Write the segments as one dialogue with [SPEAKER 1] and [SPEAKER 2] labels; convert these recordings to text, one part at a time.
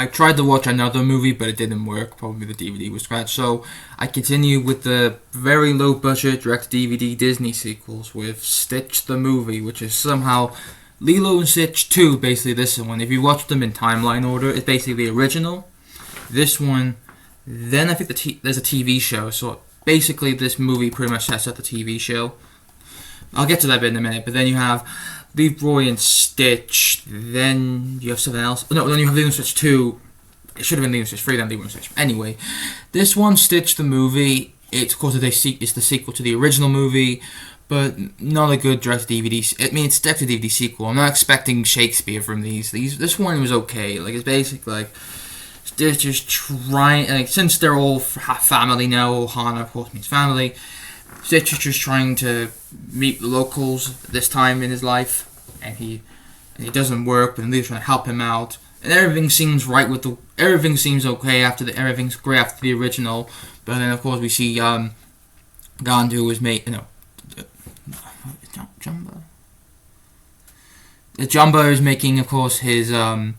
[SPEAKER 1] I tried to watch another movie, but it didn't work. Probably the DVD was scratched. So I continue with the very low budget direct DVD Disney sequels with Stitch the movie, which is somehow Lilo and Stitch 2. Basically, this one. If you watch them in timeline order, it's basically the original. This one, then I think there's a TV show. So basically, this movie pretty much sets up the TV show. I'll get to that bit in a minute. But then you have Leroy and Stitch, then you have something else. No, then you have Lilo and Stitch 2. It should have been Lilo and Stitch 3, then Lilo and Stitch. Anyway, this one, Stitch the movie, it's of course it's the sequel to the original movie, but not a good direct DVD. I mean, it's a direct DVD sequel. I'm not expecting Shakespeare from these. This one was okay. Like, it's basically like Stitch is trying, like, since they're all family now, Ohana of course means family. Stitch is just trying to meet the locals this time in his life, and it doesn't work, but they're trying to help him out, and everything seems right with everything seems okay everything's great after the original, but then of course we see Gandu is Jumbo is making, of course, his other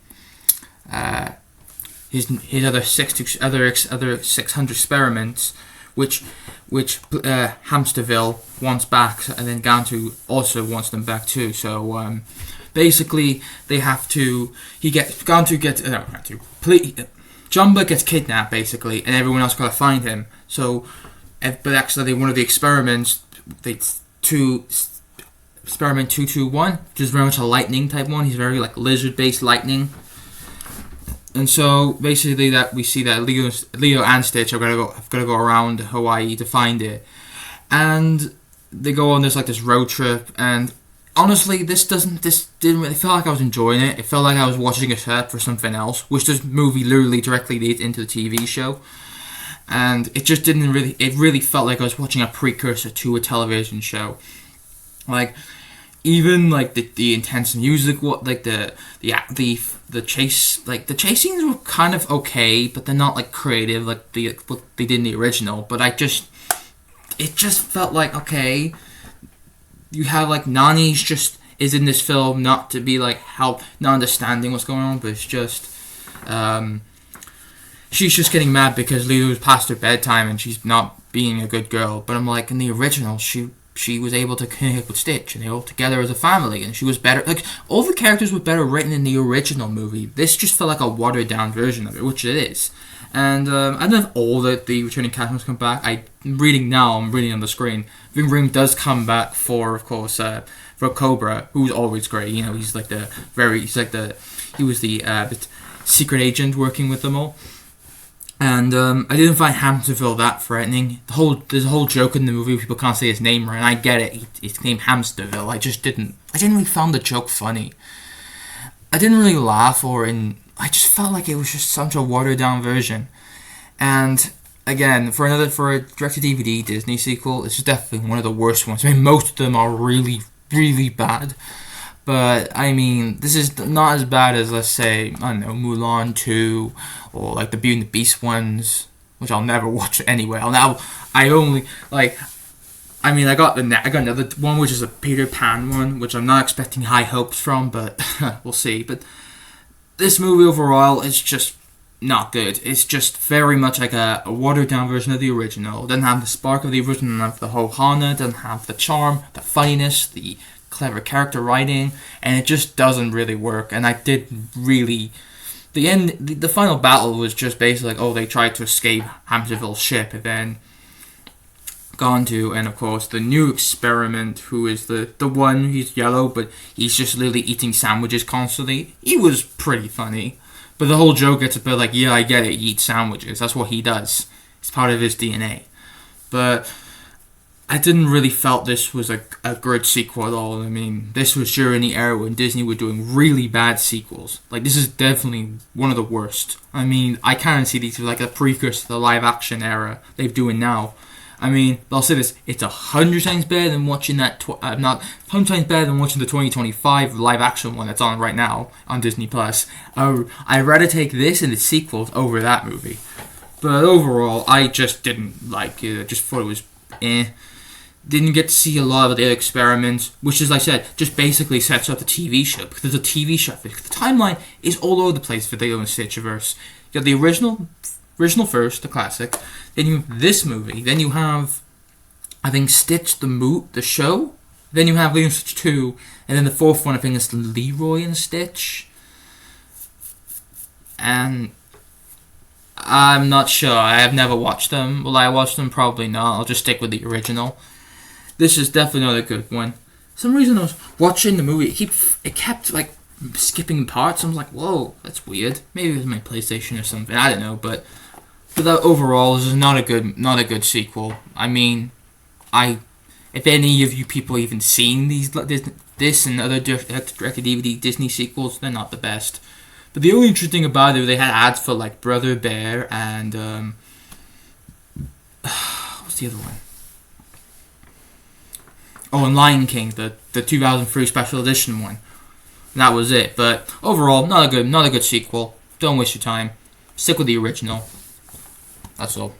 [SPEAKER 1] 600 experiments, which Hamsterville wants back, and then Gantu also wants them back too. So basically, they have to. Jumbo gets kidnapped basically, and everyone else gotta find him. So, but actually, one of the experiments, experiment 221, which is very much a lightning type one. He's very like lizard based lightning. And so basically, that we see that Leo and Stitch have got to go around Hawaii to find it, and they go on this road trip. And honestly, this didn't really feel like I was enjoying it. It felt like I was watching a set for something else, which this movie literally directly leads into the TV show. And it just didn't really. It really felt like I was watching a precursor to a television show, like. Even like the intense music, like the chase, like the chase scenes were kind of okay, but they're not like creative like what they did in the original. But it just felt like, okay, you have like Nani is in this film not to be like not understanding what's going on, but it's just she's just getting mad because Lilu's past her bedtime and she's not being a good girl. But I'm like, in the original, she was able to connect with Stitch, and they were all together as a family, and she was better. Like, all the characters were better written in the original movie. This just felt like a watered down version of it, which it is. And I don't know if all the returning cast members come back. I'm reading on the screen. Ving Rhames does come back for, of course, for Cobra, who's always great. You know, he was the secret agent working with them all. And I didn't find Hamsterville that threatening. There's a whole joke in the movie where people can't say his name right, and I get it. It's named Hamsterville. I didn't really find the joke funny. I didn't really laugh, I just felt like it was just such a watered down version. And again, for a direct-to-DVD Disney sequel, it's definitely one of the worst ones. I mean, most of them are really, really bad. But, I mean, this is not as bad as, let's say, I don't know, Mulan 2, or, like, the Beauty and the Beast ones, which I'll never watch anyway. I got another one, which is a Peter Pan one, which I'm not expecting high hopes from, but we'll see. But this movie overall is just not good. It's just very much like a watered-down version of the original. It doesn't have the spark of the original, doesn't have the Ohana, doesn't have the charm, the funniness, the clever character writing, and it just doesn't really work. And I did really... The final battle was just basically like, they tried to escape Hamsterville's ship, and then Gantu, and of course the new experiment, who is the one, he's yellow, but he's just literally eating sandwiches constantly. He was pretty funny, but the whole joke gets a bit like, yeah, I get it, he eats sandwiches, that's what he does, it's part of his DNA. But I didn't really felt this was a good sequel at all. I mean, this was during the era when Disney were doing really bad sequels. Like, this is definitely one of the worst. I mean, I kind of see these as like a precursor to the live action era they're doing now. I mean, I'll say this: it's 100 times better than watching that. 100 times better than watching the 2025 live action one that's on right now on Disney Plus. I'd rather take this and the sequels over that movie. But overall, I just didn't like it. I just thought it was eh. Didn't get to see a lot of their experiments, which, as I said, just basically sets up the TV show, because there's a TV show. The timeline is all over the place for Lilo and Stitchverse. You have the original first, the classic. Then you have this movie. Then you have, I think, Stitch the show. Then you have Lilo and Stitch 2, and then the fourth one I think is Leroy and Stitch. And I'm not sure. I have never watched them. Will I watch them? Probably not. I'll just stick with the original. This is definitely not a good one. For some reason I was watching the movie. It kept like skipping parts. I was like, whoa, that's weird. Maybe it was my PlayStation or something. I don't know. But overall, this is not a good sequel. I mean, if any of you people even seen this and other direct-to-DVD Disney sequels, they're not the best. But the only interesting about it, they had ads for like Brother Bear and what's the other one? Oh, and Lion King, the 2003 special edition one. And that was it. But overall, not a good sequel. Don't waste your time. Stick with the original. That's all.